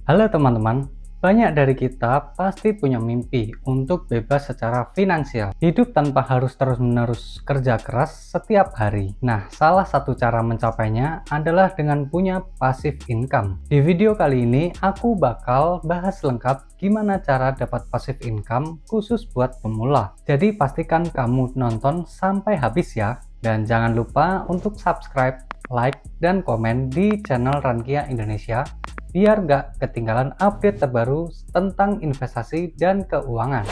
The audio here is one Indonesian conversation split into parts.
Halo teman-teman, banyak dari kita pasti punya mimpi untuk bebas secara finansial. Hidup tanpa harus terus-menerus kerja keras setiap hari. Nah, salah satu cara mencapainya adalah dengan punya passive income. Di video kali ini, aku bakal bahas lengkap gimana cara dapat passive income khusus buat pemula. Jadi pastikan kamu nonton sampai habis ya. Dan jangan lupa untuk subscribe, like, dan komen di channel Rankia Indonesia biar nggak ketinggalan update terbaru tentang investasi dan keuangan.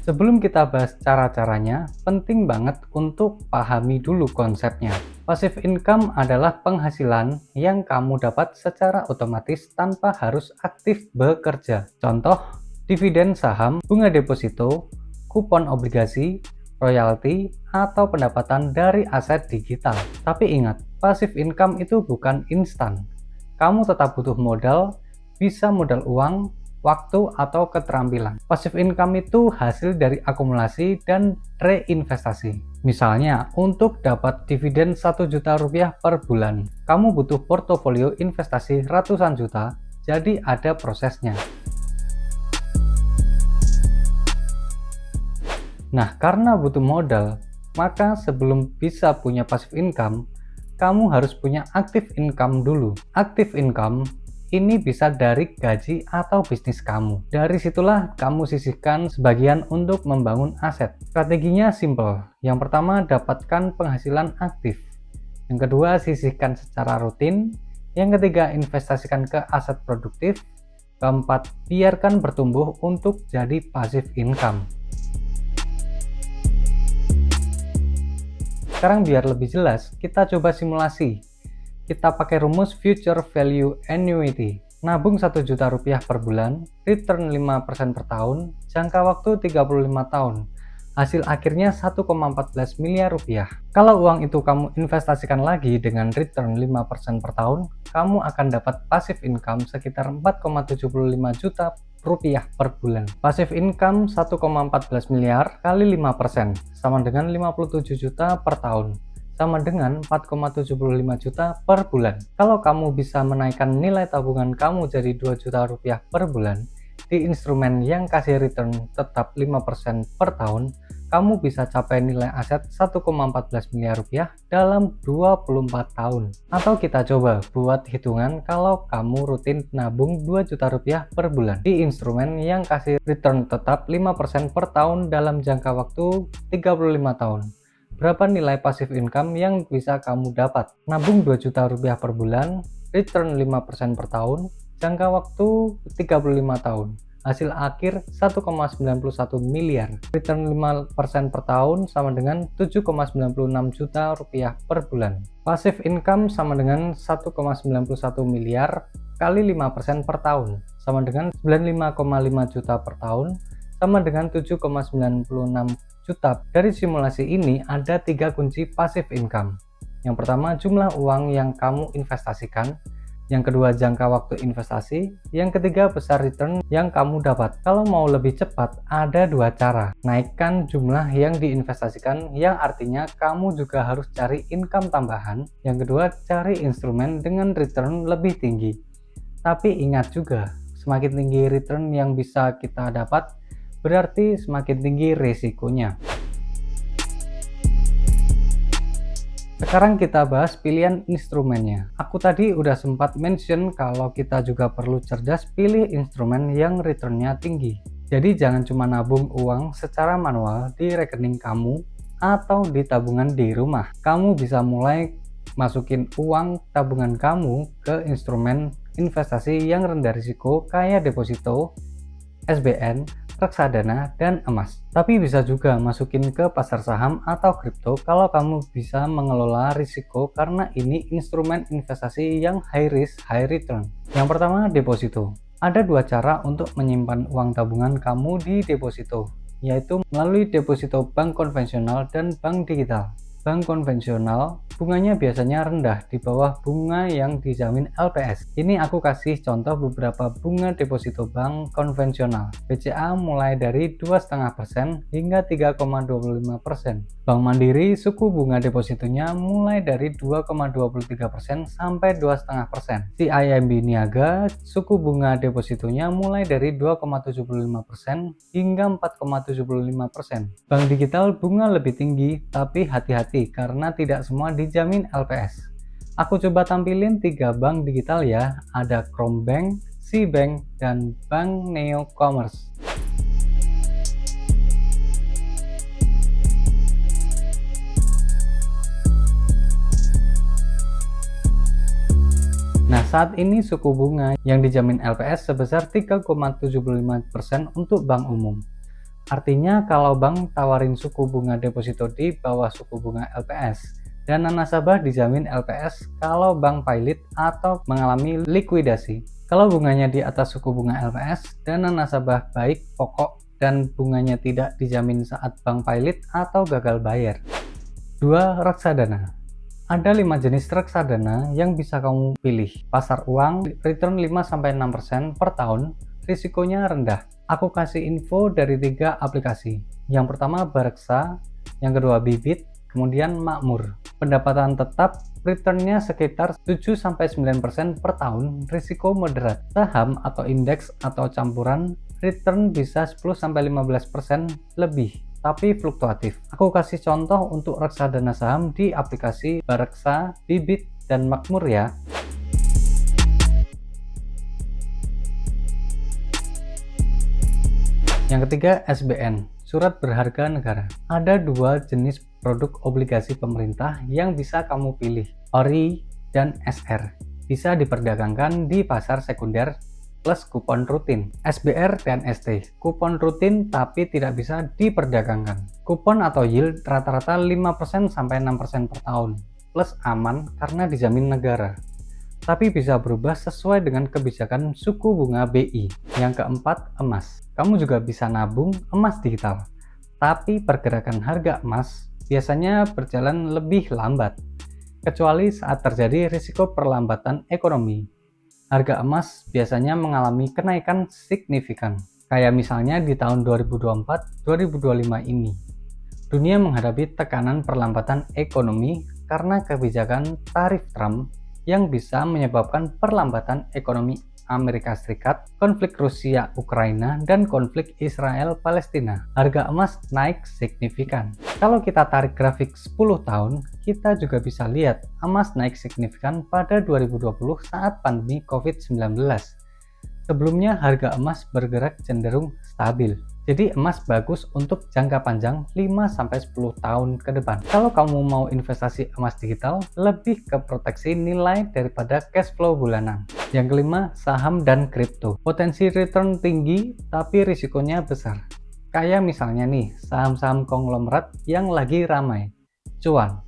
Sebelum kita bahas cara-caranya, penting banget untuk pahami dulu konsepnya. Passive income adalah penghasilan yang kamu dapat secara otomatis tanpa harus aktif bekerja. Contoh, dividen saham, bunga deposito, kupon obligasi, royalti, atau pendapatan dari aset digital. Tapi ingat, passive income itu bukan instan. Kamu tetap butuh modal, bisa modal uang, waktu, atau keterampilan. Passive income itu hasil dari akumulasi dan reinvestasi. Misalnya, untuk dapat dividen 1 juta rupiah per bulan, kamu butuh portofolio investasi ratusan juta, jadi ada prosesnya. Nah, karena butuh modal, maka sebelum bisa punya passive income, kamu harus punya active income dulu. Active income ini bisa dari gaji atau bisnis kamu. Dari situlah kamu sisihkan sebagian untuk membangun aset. Strateginya simple. Yang pertama, dapatkan penghasilan aktif. Yang kedua, sisihkan secara rutin. Yang ketiga, investasikan ke aset produktif. Keempat, biarkan bertumbuh untuk jadi passive income. Sekarang biar lebih jelas, kita coba simulasi. Kita pakai rumus Future Value Annuity. Nabung 1 juta rupiah per bulan, return 5% per tahun, jangka waktu 35 tahun. Hasil akhirnya 1,14 miliar rupiah. Kalau uang itu kamu investasikan lagi dengan return 5% per tahun, kamu akan dapat passive income sekitar 4,75 juta rupiah per bulan. Passive income 1,14 miliar kali 5% sama dengan 57 juta per tahun, sama dengan 4,75 juta per bulan. Kalau kamu bisa menaikkan nilai tabungan kamu jadi 2 juta rupiah per bulan di instrumen yang kasih return tetap 5% per tahun, kamu bisa capai nilai aset 1,14 miliar rupiah dalam 24 tahun. Atau kita coba buat hitungan kalau kamu rutin nabung 2 juta rupiah per bulan di instrumen yang kasih return tetap 5% per tahun dalam jangka waktu 35 tahun. Berapa nilai passive income yang bisa kamu dapat? Nabung 2 juta rupiah per bulan, return 5% per tahun, jangka waktu 35 tahun. Hasil akhir 1,91 miliar. Return 5% per tahun sama dengan 7,96 juta rupiah per bulan. Passive income sama dengan 1,91 miliar kali 5% per tahun sama dengan 95,5 juta per tahun sama dengan 7,96 juta. Dari simulasi ini ada 3 kunci passive income. Yang pertama, jumlah uang yang kamu investasikan. Yang kedua, jangka waktu investasi. Yang ketiga, besar return yang kamu dapat. Kalau mau lebih cepat, ada 2 cara. Naikkan jumlah yang diinvestasikan, yang artinya kamu juga harus cari income tambahan. Yang kedua, cari instrumen dengan return lebih tinggi. Tapi ingat juga, semakin tinggi return yang bisa kita dapat, berarti semakin tinggi risikonya. Sekarang kita bahas pilihan instrumennya. Aku tadi udah sempat mention kalau kita juga perlu cerdas pilih instrumen yang returnnya tinggi. Jadi jangan cuma nabung uang secara manual di rekening kamu atau di tabungan di rumah. Kamu bisa mulai masukin uang tabungan kamu ke instrumen investasi yang rendah risiko kayak deposito, SBN, reksadana, dan emas. Tapi bisa juga masukin ke pasar saham atau kripto kalau kamu bisa mengelola risiko karena ini instrumen investasi yang high risk, high return. Yang pertama, deposito. Ada 2 cara untuk menyimpan uang tabungan kamu di deposito, yaitu melalui deposito bank konvensional dan bank digital. bank konvensional bunganya biasanya rendah di bawah bunga yang dijamin LPS. Ini aku kasih contoh beberapa bunga deposito bank konvensional. BCA mulai dari 2,5% hingga 3,25%. Bank Mandiri suku bunga depositonya mulai dari 2,23% sampai 2,5%. CIMB Niaga suku bunga depositonya mulai dari 2,75% hingga 4,75%. Bank digital bunga lebih tinggi, tapi hati-hati karena tidak semua dijamin LPS. Aku coba tampilin 3 bank digital ya, ada Krombank, Cbank, dan Bank Neo Commerce. Nah, saat ini suku bunga yang dijamin LPS sebesar 3,75% untuk bank umum. Artinya kalau bank tawarin suku bunga deposito di bawah suku bunga LPS, dana nasabah dijamin LPS kalau bank pilot atau mengalami likuidasi. Kalau bunganya di atas suku bunga LPS, dana nasabah baik pokok dan bunganya tidak dijamin saat bank pilot atau gagal bayar. 2. Reksadana. Ada 5 jenis reksadana yang bisa kamu pilih. Pasar uang, return 5-6% per tahun, risikonya rendah. Aku kasih info dari 3 aplikasi. Yang pertama Bareksa, yang kedua Bibit, kemudian Makmur. Pendapatan tetap, returnnya sekitar 7-9% per tahun, risiko moderat. Saham atau indeks atau campuran, return bisa 10-15% lebih, tapi fluktuatif. Aku kasih contoh untuk reksadana saham di aplikasi Bareksa, Bibit, dan Makmur ya. Yang ketiga SBN, surat berharga negara. Ada 2 jenis produk obligasi pemerintah yang bisa kamu pilih, ORI dan SR. Bisa diperdagangkan di pasar sekunder plus kupon rutin. SBR dan ST, kupon rutin tapi tidak bisa diperdagangkan. Kupon atau yield rata-rata 5%-6% per tahun, plus aman karena dijamin negara. Tapi bisa berubah sesuai dengan kebijakan suku bunga BI. Yang keempat, emas. Kamu juga bisa nabung emas digital, tapi pergerakan harga emas biasanya berjalan lebih lambat, kecuali saat terjadi risiko perlambatan ekonomi. Harga emas biasanya mengalami kenaikan signifikan, kayak misalnya di tahun 2024-2025 ini. Dunia menghadapi tekanan perlambatan ekonomi karena kebijakan tarif Trump yang bisa menyebabkan perlambatan ekonomi Amerika Serikat, konflik Rusia-Ukraina, dan konflik Israel-Palestina. Harga emas naik signifikan. Kalau kita tarik grafik 10 tahun, kita juga bisa lihat emas naik signifikan pada 2020 saat pandemi COVID-19. Sebelumnya harga emas bergerak cenderung stabil. Jadi emas bagus untuk jangka panjang 5-10 tahun ke depan. Kalau kamu mau investasi emas digital, lebih ke proteksi nilai daripada cash flow bulanan. Yang kelima, saham dan kripto. Potensi return tinggi tapi risikonya besar. Kayak misalnya nih, saham-saham konglomerat yang lagi ramai. Cuan.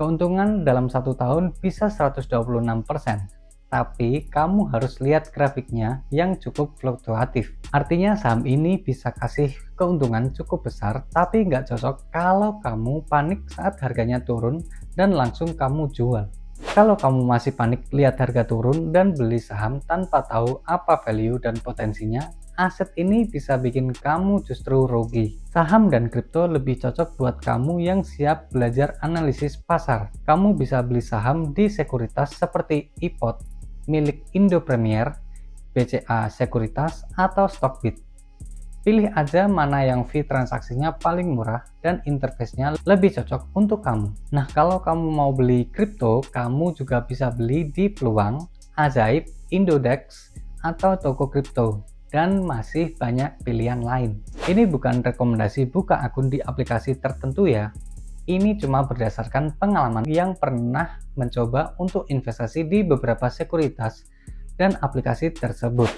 Keuntungan dalam 1 tahun bisa 126%. Tapi kamu harus lihat grafiknya yang cukup fluktuatif. Artinya saham ini bisa kasih keuntungan cukup besar, tapi nggak cocok kalau kamu panik saat harganya turun dan langsung kamu jual. Kalau kamu masih panik lihat harga turun dan beli saham tanpa tahu apa value dan potensinya, aset ini bisa bikin kamu justru rugi. Saham dan kripto lebih cocok buat kamu yang siap belajar analisis pasar. Kamu bisa beli saham di sekuritas seperti IPOT, milik Indo Premier, BCA Sekuritas, atau Stockbit. Pilih aja mana yang fee transaksinya paling murah dan interface-nya lebih cocok untuk kamu. Nah, kalau kamu mau beli kripto, kamu juga bisa beli di Peluang, Ajaib, Indodex, atau toko kripto, dan masih banyak pilihan lain. Ini bukan rekomendasi buka akun di aplikasi tertentu ya. Ini cuma berdasarkan pengalaman yang pernah mencoba untuk investasi di beberapa sekuritas dan aplikasi tersebut.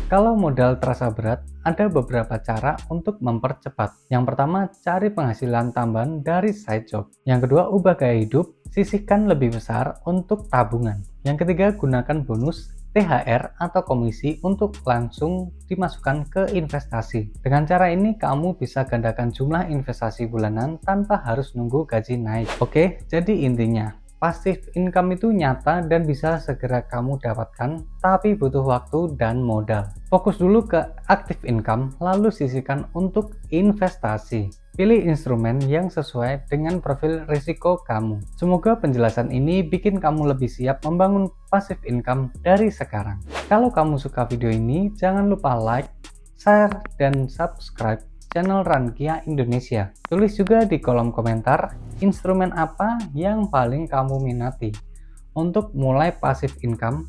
Kalau modal terasa berat, ada beberapa cara untuk mempercepat. Yang pertama, cari penghasilan tambahan dari side job. Yang kedua, ubah gaya hidup, sisihkan lebih besar untuk tabungan. Yang ketiga, gunakan bonus THR atau komisi untuk langsung dimasukkan ke investasi. Dengan cara ini kamu bisa gandakan jumlah investasi bulanan tanpa harus nunggu gaji naik. Oke, jadi intinya passive income itu nyata dan bisa segera kamu dapatkan, tapi butuh waktu dan modal. Fokus dulu ke active income, lalu sisihkan untuk investasi. Pilih instrumen yang sesuai dengan profil risiko kamu. Semoga penjelasan ini bikin kamu lebih siap membangun passive income dari sekarang. Kalau kamu suka video ini, jangan lupa like, share, dan subscribe channel Rankia Indonesia. Tulis juga di kolom komentar instrumen apa yang paling kamu minati untuk mulai passive income